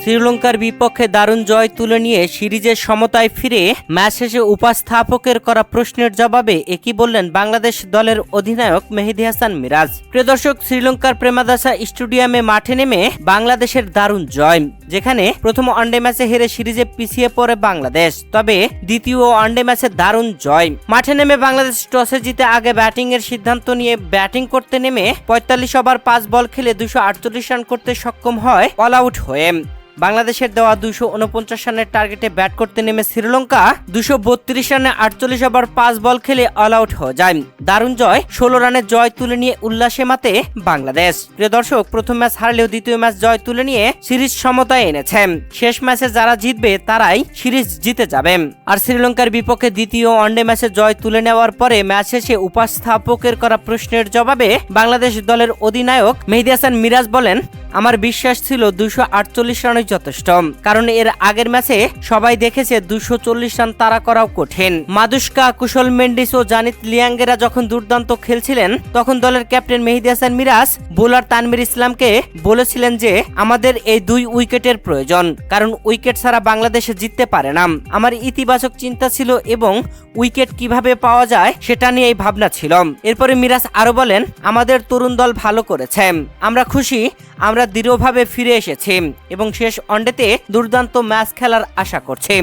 শ্রীলঙ্কার বিপক্ষে দারুণ জয় তুলে নিয়ে সিরিজের সমতায় ফিরে ম্যাচ শেষে উপস্থাপকের করা প্রশ্নের জবাবে একই বললেন বাংলাদেশ দলের অধিনায়ক মেহেদী হাসান মিরাজ। প্রিয় দর্শক, শ্রীলঙ্কার প্রেমাদাসা স্টেডিয়ামে মাঠে নেমে বাংলাদেশের দারুণ জয়, যেখানে প্রথম ওয়ানডে ম্যাচে হেরে সিরিজে পিছিয়ে পড়ে বাংলাদেশ, তবে দ্বিতীয় ওয়ানডে ম্যাচে দারুণ জয়। মাঠে নেমে বাংলাদেশ টসে জিতে আগে ব্যাটিং এর সিদ্ধান্ত নিয়ে ব্যাটিং করতে নেমে ৪৫ ওভার ৫ বল খেলে ২৪৮ রান করতে সক্ষম হয় অল আউট হয়ে। বাংলাদেশের দেওয়া ২৪৯ রানের টার্গেটে ব্যাট করতে নেমে শ্রীলঙ্কা ২৩২ রানে ৪৮ ওভার ৫ বল খেলে অল আউট হয়ে যায়। দারুণ জয়, ১৬ রানের জয় তুলে নিয়ে উল্লাসে মাতে বাংলাদেশ। প্রিয় দর্শক, প্রথম ম্যাচ হারলেও দ্বিতীয় ম্যাচ জয় তুলে নিয়ে সিরিজ সমতায় এনেছে। শেষ ম্যাচে যারা জিতবে তারাই সিরিজ জিতে যাবে। আর শ্রীলঙ্কার বিপক্ষে দ্বিতীয় ওয়ানডে ম্যাচে জয় তুলে নেওয়ার পরে ম্যাচ শেষে উপস্থাপকের করা প্রশ্নের জবাবে বাংলাদেশ দলের অধিনায়ক মেহেদী হাসান মিরাজ বলেন, আমার বিশ্বাস ছিল ২৪৮ রানই যথেষ্ট, কারণ এর আগের ম্যাচে সবাই দেখেছে ২৪০ রান তাড়া করাও কঠিন। মাদুস্কা, কুশল মেন্ডিস ও জানিত লিয়াঙ্গেরা যখন দুর্দান্ত খেলছিলেন তখন দলের ক্যাপ্টেন মেহেদী হাসান মিরাজ বোলার তানভীর ইসলামকে বলেছিলেন যে আমাদের এই ২ উইকেটের প্রয়োজন, কারণ উইকেট ছাড়া বাংলাদেশে জিততে পারে না। আমার ইতিবাচক চিন্তা ছিল এবং উইকেট কিভাবে পাওয়া যায় সেটা নিয়ে এই ভাবনা ছিল। এরপরে মিরাজ আরো বলেন, আমাদের তরুণ দল ভালো করেছে, আমরা খুশি, আমরা দৃঢ়ভাবে ফিরে এসেছি এবং শেষ ওয়ানডেতে দুর্দান্ত ম্যাচ খেলার আশা করছি।